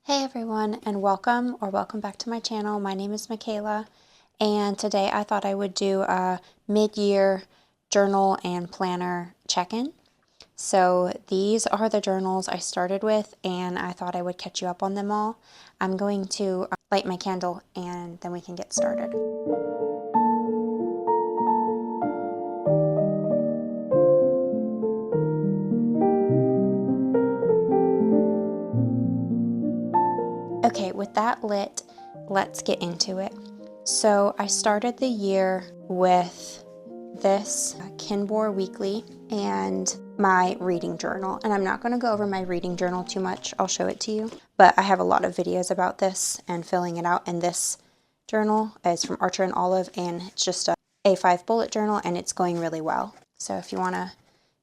Hey everyone, and welcome back to my channel. My name is Michala, and today I thought I would do a mid-year journal and planner check-in. So these are the journals I started with, and I thought I would catch you up on them all. I'm going to light my candle and then we can get started. Okay, with that lit, let's get into it. So I started the year with this Kinbor weekly and my reading journal. And I'm not going to go over my reading journal too much. I'll show it to you. But I have a lot of videos about this and filling it out. And this journal is from Archer and Olive, and it's just a A5 bullet journal, and it's going really well. So if you want to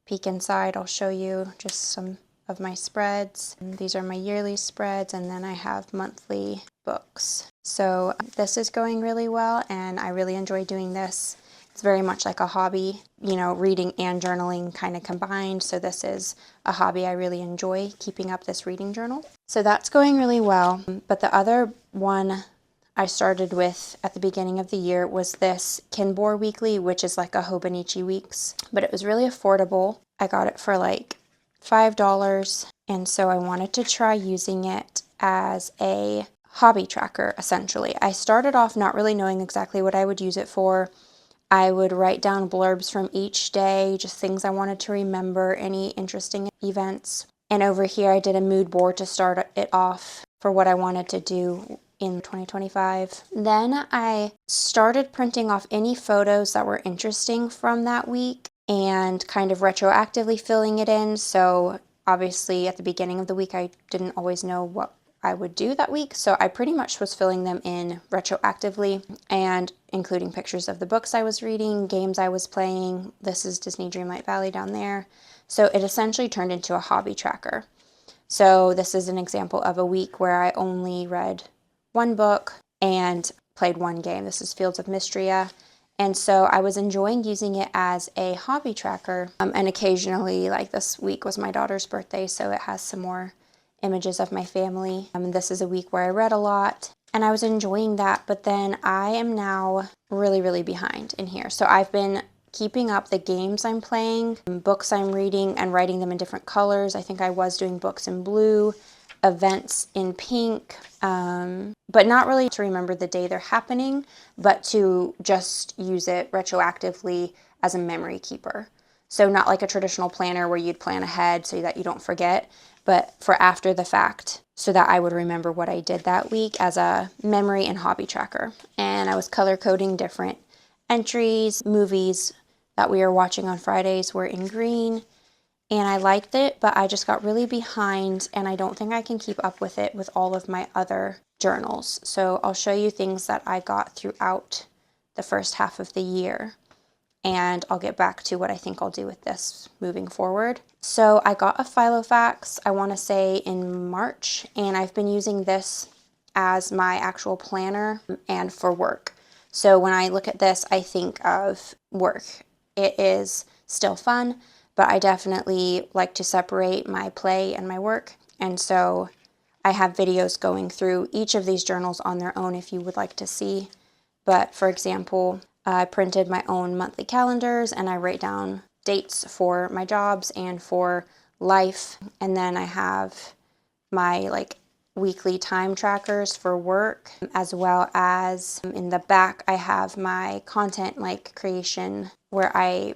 peek inside, I'll show you just some of my spreads. And these are my yearly spreads, and then I have monthly books. So this is going really well, and I really enjoy doing this. It's very much like a hobby, you know, reading and journaling kind of combined. So this is a hobby I really enjoy, keeping up this reading journal. So that's going really well. But the other one I started with at the beginning of the year was this kinbor weekly, which is like a Hobonichi weeks, but it was really affordable. I got it for like $5, and so I wanted to try using it as a hobby tracker, essentially. I started off not really knowing exactly what I would use it for. I would write down blurbs from each day, just things I wanted to remember, any interesting events. And over here I did a mood board to start it off for what I wanted to do in 2025. Then I started printing off any photos that were interesting from that week and kind of retroactively filling it in. So obviously at the beginning of the week I didn't always know what I would do that week, so I pretty much was filling them in retroactively and including pictures of the books I was reading, games I was playing. This is Disney Dreamlight Valley down there. So it essentially turned into a hobby tracker. So this is an example of a week where I only read one book and played one game. This is Fields of Mystria. And so I was enjoying using it as a hobby tracker. And occasionally, like this week was my daughter's birthday, so it has some more images of my family. This is a week where I read a lot and I was enjoying that, but then I am now really behind in here. So I've been keeping up the games I'm playing, books I'm reading, and writing them in different colors. I think I was doing books in blue, events in pink, but not really to remember the day they're happening, but to just use it retroactively as a memory keeper. So not like a traditional planner where you'd plan ahead so that you don't forget, but for after the fact, so that I would remember what I did that week as a memory and hobby tracker. And I was color coding different entries. Movies that we were watching on Fridays were in green, and I liked it, but I just got really behind, and I don't think I can keep up with it with all of my other journals. So I'll show you things that I got throughout the first half of the year, and I'll get back to what I think I'll do with this moving forward. So I got a Filofax, I want to say in March, and I've been using this as my actual planner and for work. So when I look at this, I think of work. It is still fun, but I definitely like to separate my play and my work. And so I have videos going through each of these journals on their own if you would like to see. But for example, I printed my own monthly calendars and I write down dates for my jobs and for life. And then I have my like weekly time trackers for work, as well as in the back I have my content like creation, where I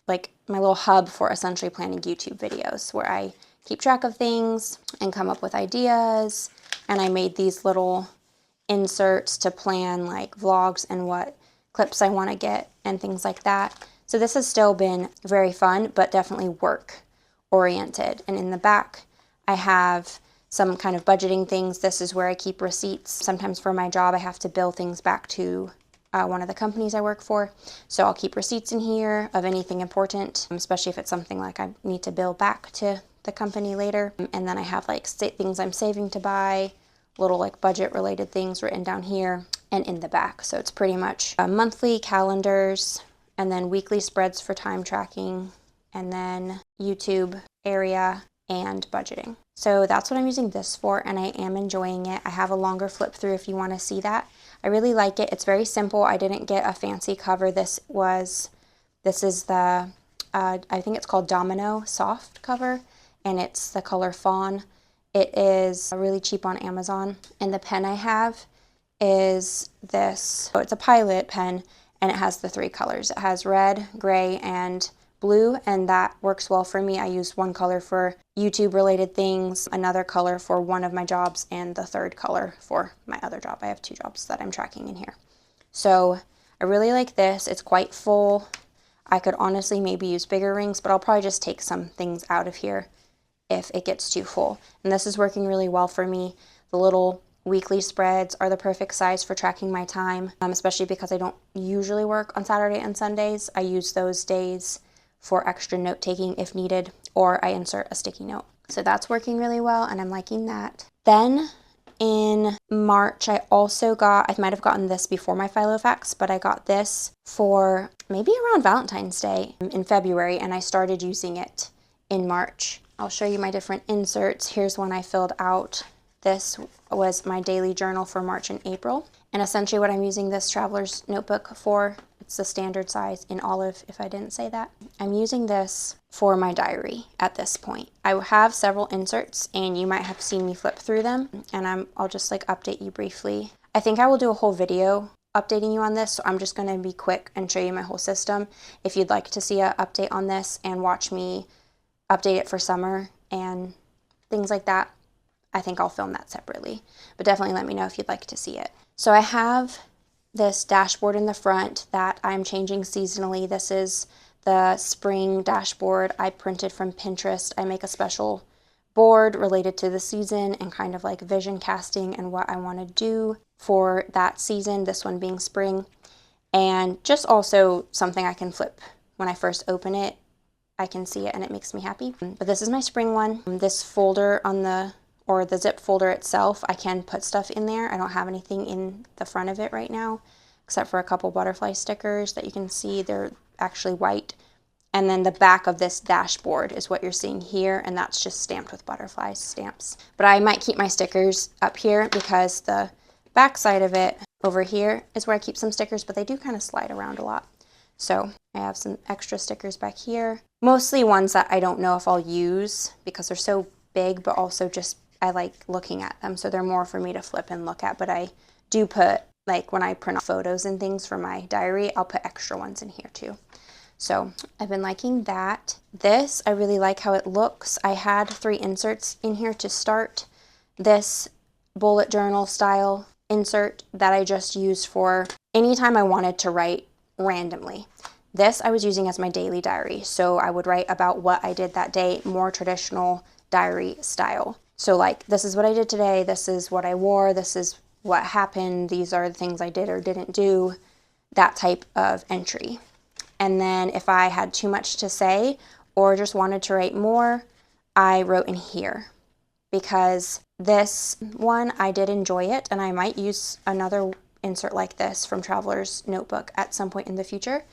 like my little hub for essentially planning YouTube videos, where I keep track of things and come up with ideas. And I made these little inserts to plan like vlogs and what clips I want to get and things like that. So this has still been very fun, but definitely work oriented. And in the back, I have some kind of budgeting things. This is where I keep receipts. Sometimes for my job, I have to bill things back to one of the companies I work for. So I'll keep receipts in here of anything important, especially if it's something like I need to bill back to the company later. And then I have like things I'm saving to buy, little like budget related things written down here and in the back. So it's pretty much monthly calendars, and then weekly spreads for time tracking, and then YouTube area, and budgeting. So that's what I'm using this for, and I am enjoying it. I have a longer flip through if you want to see that. I really like it. It's very simple. I didn't get a fancy cover. This is the, I think it's called Domino soft cover, and it's the color Fawn. It is really cheap on Amazon, and the pen I have is this. So it's a Pilot pen, and it has the 3 colors. It has red, gray, and blue, and that works well for me. I use one color for YouTube related things, another color for one of my jobs, and the 3rd color for my other job. I have 2 jobs that I'm tracking in here. So I really like this. It's quite full. I could honestly maybe use bigger rings, but I'll probably just take some things out of here if it gets too full. And this is working really well for me. The little weekly spreads are the perfect size for tracking my time, especially because I don't usually work on Saturday and Sundays. I use those days for extra note taking if needed, or I insert a sticky note. So that's working really well, and I'm liking that. Then in March, I might have gotten this before my Filofax, but I got this for maybe around Valentine's Day in February, and I started using it in March. I'll show you my different inserts. Here's one I filled out. This was my daily journal for March and April. And essentially what I'm using this traveler's notebook for, it's the standard size in olive, if I didn't say that. I'm using this for my diary at this point. I have several inserts, and you might have seen me flip through them, and I'll just like update you briefly. I think I will do a whole video updating you on this, so I'm just going to be quick and show you my whole system. If you'd like to see an update on this and watch me update it for summer and things like that, I think I'll film that separately, but definitely let me know if you'd like to see it. So I have this dashboard in the front that I'm changing seasonally. This is the spring dashboard I printed from Pinterest. I make a special board related to the season and kind of like vision casting and what I want to do for that season, this one being spring, and just also something I can flip when I first open it. I can see it and it makes me happy. But this is my spring one. This folder or the zip folder itself, I can put stuff in there. I don't have anything in the front of it right now, except for a couple butterfly stickers that you can see. They're actually white. And then the back of this dashboard is what you're seeing here, and that's just stamped with butterfly stamps. But I might keep my stickers up here because the back side of it over here is where I keep some stickers, but they do kind of slide around a lot. So I have some extra stickers back here. Mostly ones that I don't know if I'll use because they're so big, but also just I like looking at them, so they're more for me to flip and look at. But I do put, like when I print off photos and things for my diary, I'll put extra ones in here too. So I've been liking that. This, I really like how it looks. I had 3 inserts in here to start. This bullet journal style insert that I just used for anytime I wanted to write randomly. This I was using as my daily diary, so I would write about what I did that day, more traditional diary style. So like, this is what I did today, this is what I wore, this is what happened, these are the things I did or didn't do, that type of entry. And then if I had too much to say or just wanted to write more, I wrote in here. Because this one, I did enjoy it, and I might use another insert like this from Traveler's Notebook at some point in the future.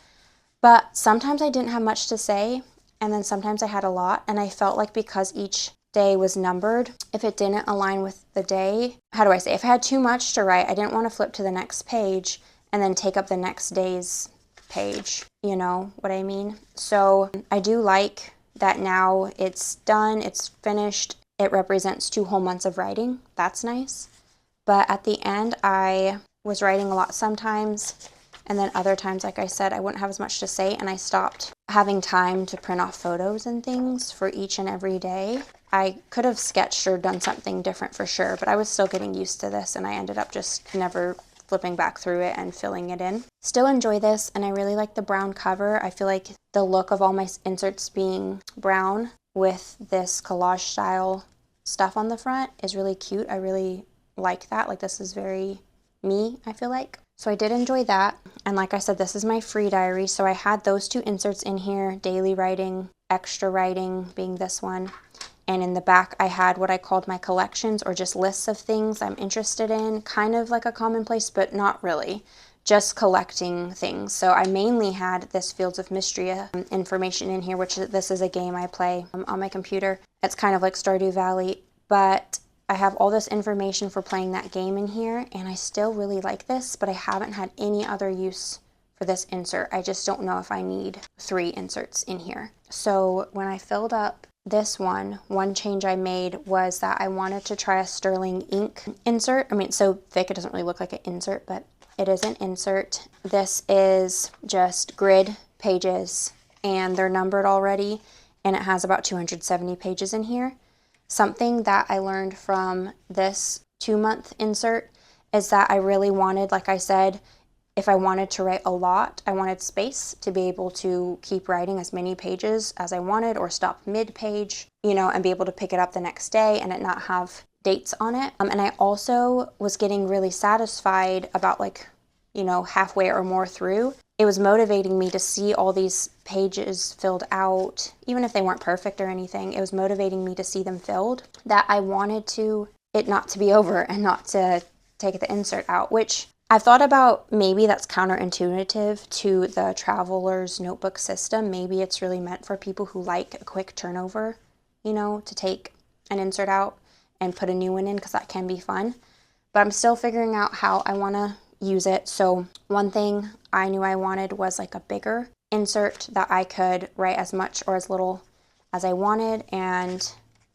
But sometimes I didn't have much to say, and then sometimes I had a lot, and I felt like because each day was numbered, if it didn't align with the day, how do I say, if I had too much to write, I didn't want to flip to the next page and then take up the next day's page, you know what I mean? So I do like that now it's done, it's finished, it represents 2 whole months of writing. That's nice. But at the end, I was writing a lot sometimes, and then other times, like I said, I wouldn't have as much to say, and I stopped having time to print off photos and things for each and every day. I could have sketched or done something different for sure, but I was still getting used to this, and I ended up just never flipping back through it and filling it in. Still enjoy this, and I really like the brown cover. I feel like the look of all my inserts being brown with this collage style stuff on the front is really cute. I really like that. Like, this is very me, I feel like. So I did enjoy that. And like I said, this is my free diary. So I had those 2 inserts in here, daily writing, extra writing being this one. And in the back, I had what I called my collections, or just lists of things I'm interested in, kind of like a commonplace, but not really. just collecting things. So I mainly had this Fields of Mystery information in here, which this is a game I play on my computer. It's kind of like Stardew Valley, but I have all this information for playing that game in here, and I still really like this, but I haven't had any other use for this insert. I just don't know if I need 3 inserts in here. So when I filled up this one change I made was that I wanted to try a sterling ink insert. I mean, it's so thick it doesn't really look like an insert, but it is an insert. This is just grid pages, and they're numbered already, and it has about 270 pages in here. Something that I learned from this 2-month insert is that I really wanted, like I said, if I wanted to write a lot, I wanted space to be able to keep writing as many pages as I wanted, or stop mid-page, you know, and be able to pick it up the next day and it not have dates on it. And I also was getting really satisfied about, like, you know, halfway or more through. It was motivating me to see all these pages filled out, even if they weren't perfect or anything. It was motivating me to see them filled, that I wanted it not to be over and not to take the insert out, which I've thought about. Maybe that's counterintuitive to the traveler's notebook system. Maybe it's really meant for people who like a quick turnover, you know, to take an insert out and put a new one in, because that can be fun. But I'm still figuring out how I want to use it. So one thing I knew I wanted was like a bigger insert that I could write as much or as little as I wanted, and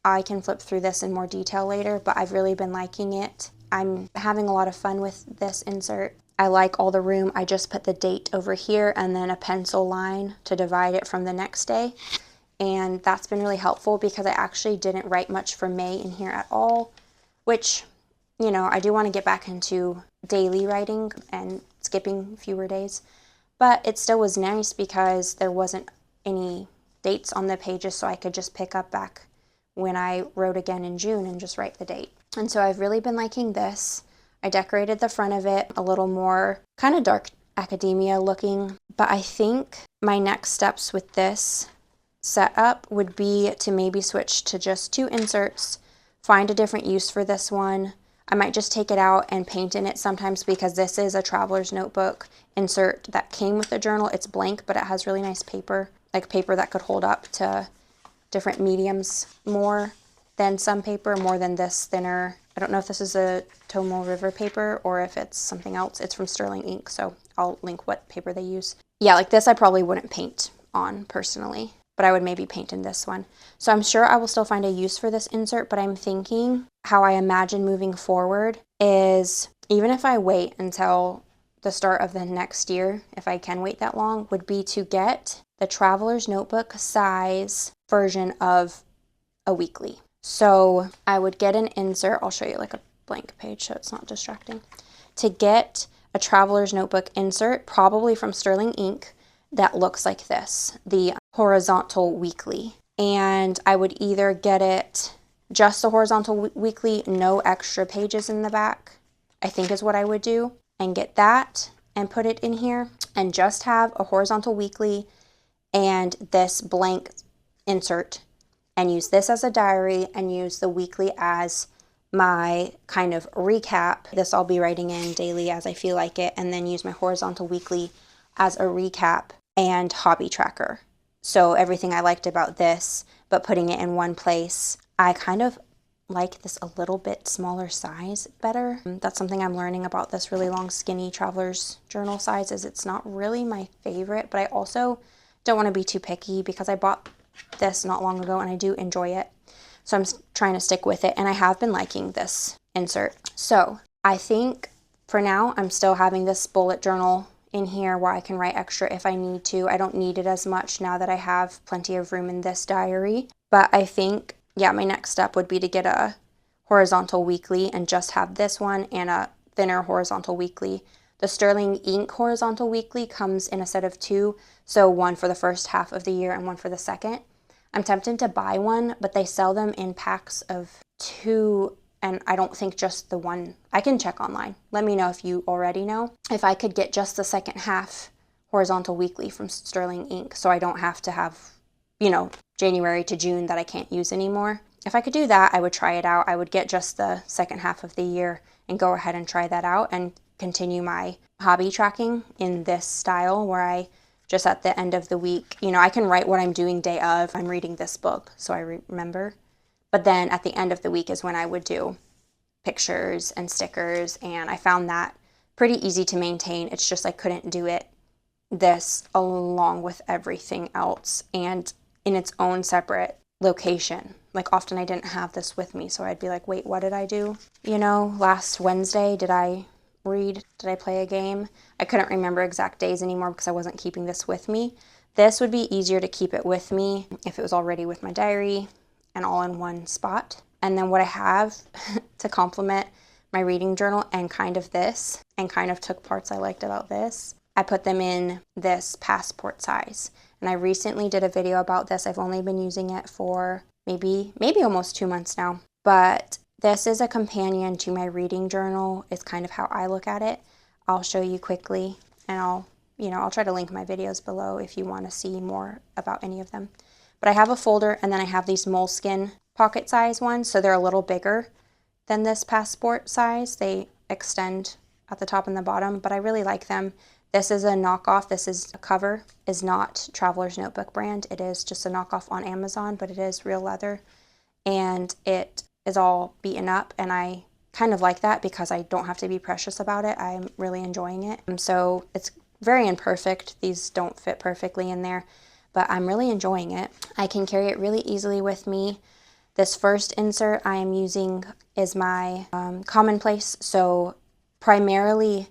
I can flip through this in more detail later, but I've really been liking it. I'm having a lot of fun with this insert. I like all the room. I just put the date over here and then a pencil line to divide it from the next day. And that's been really helpful because I actually didn't write much for May in here at all, which, you know, I do want to get back into daily writing and skipping fewer days. But it still was nice because there wasn't any dates on the pages, so I could just pick up back when I wrote again in June and just write the date. And so I've really been liking this. I decorated the front of it a little more kind of dark academia looking, but I think my next steps with this setup would be to maybe switch to just 2 inserts, find a different use for this one. I might just take it out and paint in it sometimes, because this is a traveler's notebook insert that came with the journal. It's blank, but it has really nice paper, like paper that could hold up to different mediums more than some paper, more than this thinner. I don't know if this is a Tomo River paper or if it's something else. It's from Sterling Ink, so I'll link what paper they use. Yeah, like this I probably wouldn't paint on personally, but I would maybe paint in this one. So I'm sure I will still find a use for this insert, but I'm thinking how I imagine moving forward is, even if I wait until the start of the next year, if I can wait that long, would be to get the Traveler's Notebook size version of a weekly. So I would get an insert. I'll show you like a blank page so it's not distracting. To get a Traveler's Notebook insert, probably from Sterling Ink, that looks like this, the horizontal weekly. And I would either get it just the horizontal weekly, no extra pages in the back, I think is what I would do, and get that and put it in here, and just have a horizontal weekly and this blank insert, and use this as a diary and use the weekly as my kind of recap. This I'll be writing in daily as I feel like it, and then use my horizontal weekly as a recap and hobby tracker. So everything I liked about this, but putting it in one place. I kind of like this a little bit smaller size better. That's something I'm learning about this really long skinny traveler's journal size, is it's not really my favorite, but I also don't want to be too picky because I bought this not long ago and I do enjoy it. So I'm trying to stick with it, and I have been liking this insert. So I think for now I'm still having this bullet journal in here where I can write extra if I need to. I don't need it as much now that I have plenty of room in this diary. But I think, yeah, my next step would be to get a horizontal weekly and just have this one and a thinner horizontal weekly. The Sterling Ink horizontal weekly comes in a set of 2, so one for the first half of the year and one for the second. I'm tempted to buy one, but they sell them in packs of 2, and I don't think just the one. I can check online. Let me know if you already know. If I could get just the second half horizontal weekly from Sterling Ink, so I don't have to have, you know, January to June that I can't use anymore. If I could do that, I would try it out. I would get just the second half of the year and go ahead and try that out and continue my hobby tracking in this style where I just at the end of the week, you know, I can write what I'm doing day of. I'm reading this book, so I remember. But then at the end of the week is when I would do pictures and stickers, and I found that pretty easy to maintain. It's just I couldn't do this along with everything else and in its own separate location. Like often I didn't have this with me, so I'd be like, wait, what did I do? You know, last Wednesday, did I read? Did I play a game? I couldn't remember exact days anymore because I wasn't keeping this with me. This would be easier to keep it with me if it was already with my diary and all in one spot. And then what I have to complement my reading journal and kind of this, and kind of took parts I liked about this, I put them in this passport size. And I recently did a video about this. I've only been using it for maybe almost 2 months now. But this is a companion to my reading journal. It's kind of how I look at it. I'll show you quickly, and I'll try to link my videos below if you want to see more about any of them. But I have a folder, and then I have these moleskin pocket size ones, so they're a little bigger than this passport size. They extend at the top and the bottom, but I really like them. This is a knockoff. This is a cover, is not Traveler's Notebook brand. It is just a knockoff on Amazon, but it is real leather, and it is all beaten up, and I kind of like that because I don't have to be precious about it. I'm really enjoying it. So it's very imperfect. These don't fit perfectly in there, but I'm really enjoying it. I can carry it really easily with me. This first insert I am using is my commonplace, so primarily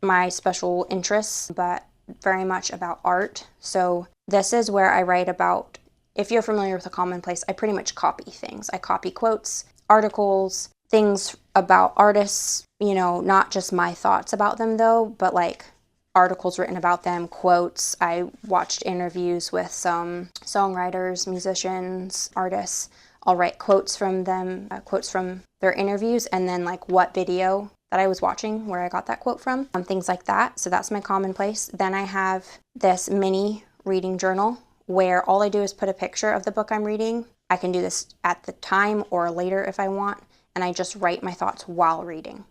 my special interests, but very much about art. So this is where I write about, if you're familiar with a commonplace, I pretty much copy things. I copy quotes, articles, things about artists, you know, not just my thoughts about them though, but like articles written about them, quotes. I watched interviews with some songwriters, musicians, artists. I'll write quotes from them, quotes from their interviews, and then like what video that I was watching, where I got that quote from, things like that. So that's my commonplace. Then I have this mini reading journal where all I do is put a picture of the book I'm reading. I can do this at the time or later if I want, and I just write my thoughts while reading.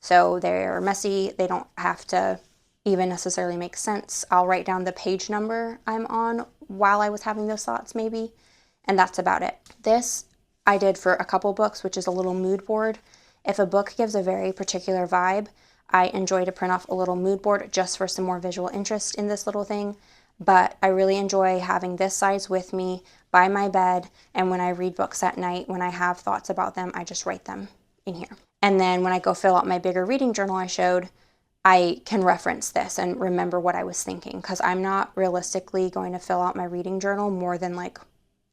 So they're messy. They don't have to even necessarily make sense. I'll write down the page number I'm on while I was having those thoughts maybe, and that's about it. This I did for a couple books, which is a little mood board. If a book gives a very particular vibe, I enjoy to print off a little mood board just for some more visual interest in this little thing. But I really enjoy having this size with me by my bed, and when I read books at night, when I have thoughts about them, I just write them in here. And then when I go fill out my bigger reading journal I showed, I can reference this and remember what I was thinking, because I'm not realistically going to fill out my reading journal more than like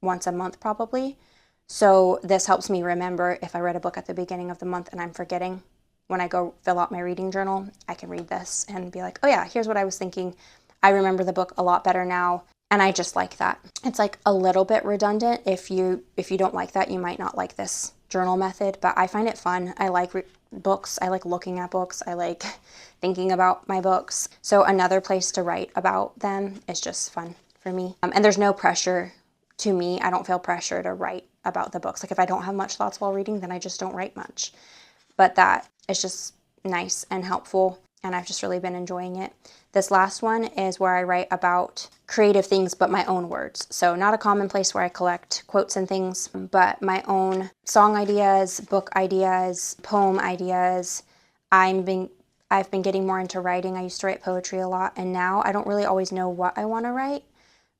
once a month probably. So this helps me remember if I read a book at the beginning of the month and I'm forgetting. When I go fill out my reading journal, I can read this and be like, oh yeah, here's what I was thinking. I remember the book a lot better now, and I just like that. It's like a little bit redundant. If you don't like that, you might not like this journal method, but I find it fun. I like books. I like looking at books. I like thinking about my books. So another place to write about them is just fun for me. And there's no pressure to me. I don't feel pressure to write about the books. Like if I don't have much thoughts while reading, then I just don't write much. But that is just nice and helpful, and I've just really been enjoying it. This last one is where I write about creative things, but my own words. So not a commonplace where I collect quotes and things, but my own song ideas, book ideas, poem ideas. I've been getting more into writing. I used to write poetry a lot, and now I don't really always know what I want to write,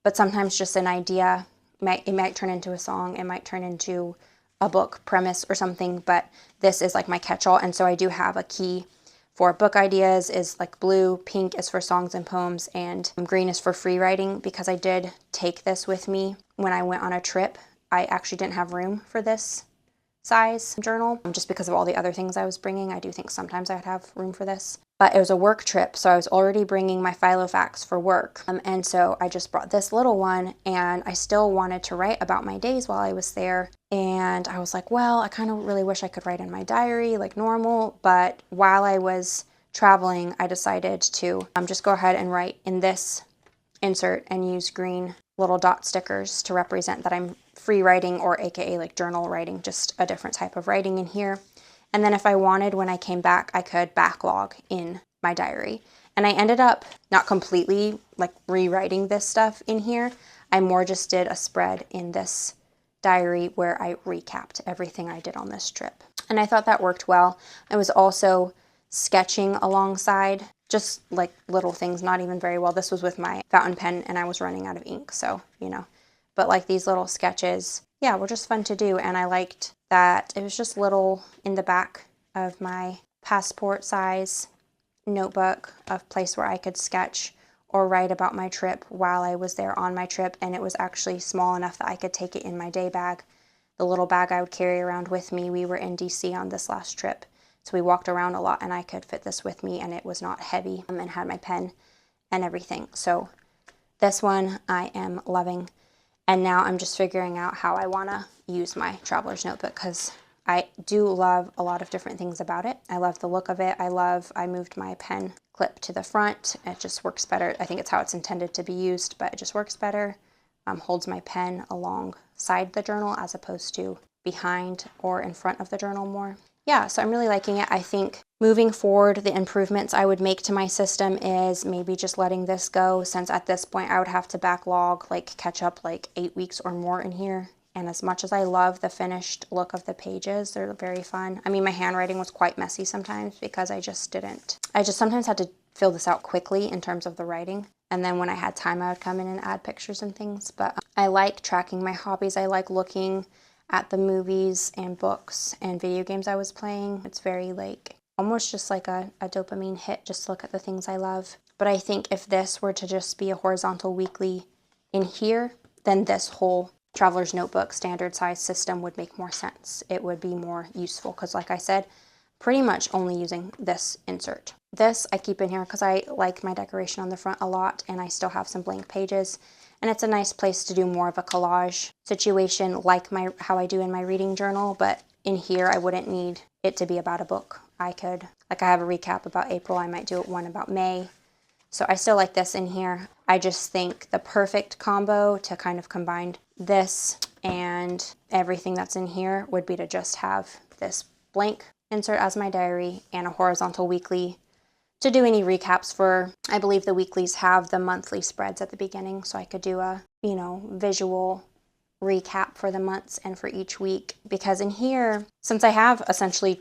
but sometimes just an idea, it might turn into a song, it might turn into a book premise or something, but this is like my catch-all. And so I do have a key for book ideas is like blue, pink is for songs and poems, and green is for free writing, because I did take this with me when I went on a trip. I actually didn't have room for this size journal just because of all the other things I was bringing. I do think sometimes I would have room for this, but it was a work trip, so I was already bringing my Filofax for work, and so I just brought this little one, and I still wanted to write about my days while I was there. And I was like, well, I kind of really wish I could write in my diary like normal, but while I was traveling, I decided to just go ahead and write in this insert and use green little dot stickers to represent that I'm free writing, or AKA like journal writing, just a different type of writing in here. And then if I wanted, when I came back, I could backlog in my diary. And I ended up not completely like rewriting this stuff in here. I more just did a spread in this diary where I recapped everything I did on this trip. And I thought that worked well. I was also sketching alongside, just like little things, not even very well. This was with my fountain pen and I was running out of ink, so, you know. But like these little sketches, yeah, were just fun to do. And I liked that it was just little in the back of my passport size notebook, a place where I could sketch or write about my trip while I was there on my trip. And it was actually small enough that I could take it in my day bag, the little bag I would carry around with me. We were in DC on this last trip, so we walked around a lot and I could fit this with me and it was not heavy and had my pen and everything. So this one I am loving. And now I'm just figuring out how I want to use my traveler's notebook, because I do love a lot of different things about it. I love the look of it. I moved my pen clip to the front. It just works better. I think it's how it's intended to be used, but it just works better. Holds my pen alongside the journal as opposed to behind or in front of the journal more. Yeah, so I'm really liking it. I think moving forward, the improvements I would make to my system is maybe just letting this go, since at this point I would have to backlog, like catch up like 8 weeks or more in here. And as much as I love the finished look of the pages, they're very fun. I mean, my handwriting was quite messy sometimes because I just sometimes had to fill this out quickly in terms of the writing. And then when I had time, I would come in and add pictures and things. But I like tracking my hobbies. I like looking at the movies and books and video games I was playing. It's very like almost just like a dopamine hit, just to look at the things I love. But I think if this were to just be a horizontal weekly in here, then this whole traveler's notebook standard size system would make more sense. It would be more useful because, like I said, pretty much only using this insert. This I keep in here because I like my decoration on the front a lot and I still have some blank pages. And it's a nice place to do more of a collage situation like how I do in my reading journal, but in here I wouldn't need it to be about a book. I could, like I have a recap about April, I might do one about May. So I still like this in here. I just think the perfect combo to kind of combine this and everything that's in here would be to just have this blank insert as my diary and a horizontal weekly to do any recaps for. I believe the weeklies have the monthly spreads at the beginning, so I could do a, you know, visual recap for the months and for each week. Because in here, since I have essentially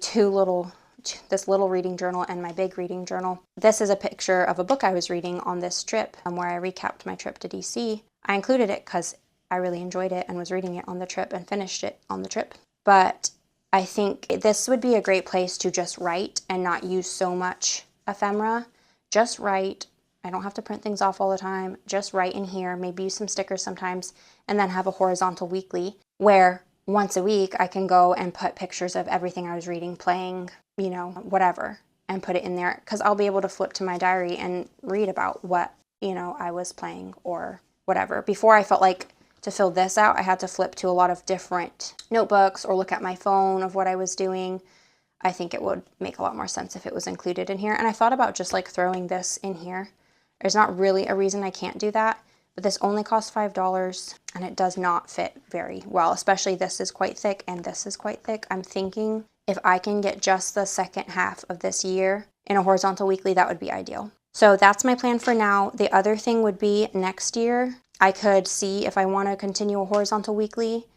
this little reading journal and my big reading journal, this is a picture of a book I was reading on this trip where I recapped my trip to DC. I included it because I really enjoyed it and was reading it on the trip and finished it on the trip. But I think this would be a great place to just write and not use so much ephemera. Just write. I don't have to print things off all the time. Just write in here, maybe use some stickers sometimes, and then have a horizontal weekly where once a week I can go and put pictures of everything I was reading, playing, you know, whatever, and put it in there, because I'll be able to flip to my diary and read about what, you know, I was playing or whatever. Before, I felt like to fill this out, I had to flip to a lot of different notebooks or look at my phone of what I was doing. I think it would make a lot more sense if it was included in here. And I thought about just like throwing this in here. There's not really a reason I can't do that, but this only costs $5 and it does not fit very well, especially this is quite thick and this is quite thick. I'm thinking if I can get just the second half of this year in a horizontal weekly, that would be ideal. So that's my plan for now. The other thing would be next year, I could see if I want to continue a horizontal weekly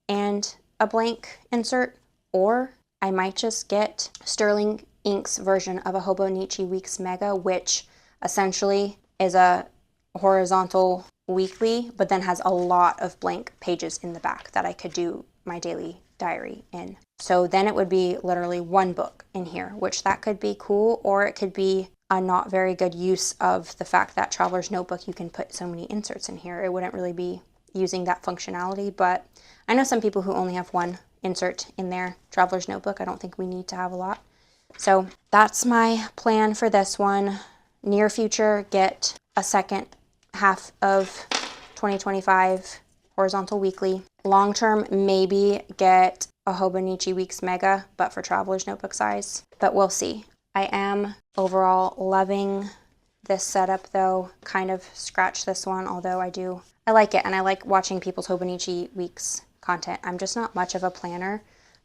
and a blank insert, or I might just get Sterling Ink's version of a Hobonichi Weeks Mega, which essentially is a horizontal weekly, but then has a lot of blank pages in the back that I could do my daily diary in. So then it would be literally one book in here, which that could be cool, or it could be a not very good use of the fact that Traveler's Notebook, you can put so many inserts in here. It wouldn't really be using that functionality, but I know some people who only have one insert in their Traveler's Notebook. I don't think we need to have a lot. So that's my plan for this one. Near future, get a second half of 2025 horizontal weekly. Long term, maybe get a Hobonichi Weeks Mega, but for Traveler's Notebook size. But we'll see. I am overall loving this setup though. Kind of scratch this one, although I like it, and I like watching people's Hobonichi Weeks content. I'm just not much of a planner,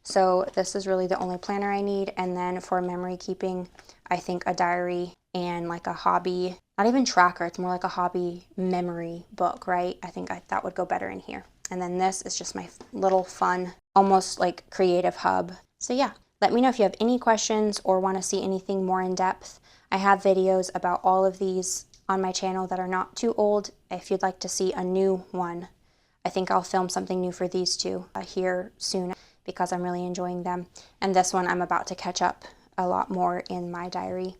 So this is really the only planner I need. And then for memory keeping, I think a diary and like a hobby, not even tracker, it's more like a hobby memory book, right? I think that would go better in here. And then this is just my little fun, almost like creative hub. So yeah, let me know if you have any questions or want to see anything more in depth. I have videos about all of these on my channel that are not too old. If you'd like to see a new one, I think I'll film something new for these two here soon because I'm really enjoying them. And this one I'm about to catch up a lot more in my diary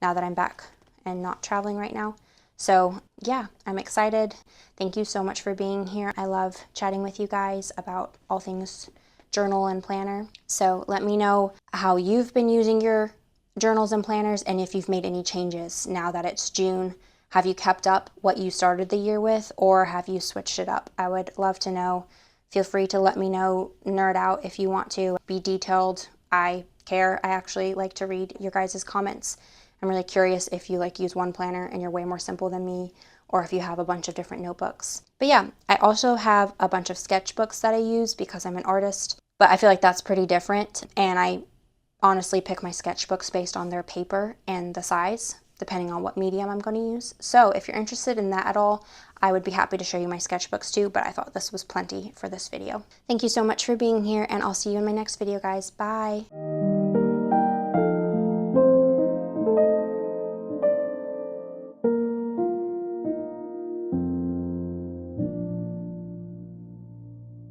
now that I'm back and not traveling right now. So yeah, I'm excited. Thank you so much for being here. I love chatting with you guys about all things journal and planner. So let me know how you've been using your journals and planners and if you've made any changes now that it's June. Have you kept up what you started the year with, or have you switched it up? I would love to know. Feel free to let me know, nerd out if you want to. Be detailed. I care. I actually like to read your guys' comments. I'm really curious if you like use one planner and you're way more simple than me, or if you have a bunch of different notebooks. But yeah, I also have a bunch of sketchbooks that I use because I'm an artist, but I feel like that's pretty different. And I honestly pick my sketchbooks based on their paper and the size, depending on what medium I'm going to use. So if you're interested in that at all, I would be happy to show you my sketchbooks too, but I thought this was plenty for this video. Thank you so much for being here, and I'll see you in my next video, guys. Bye.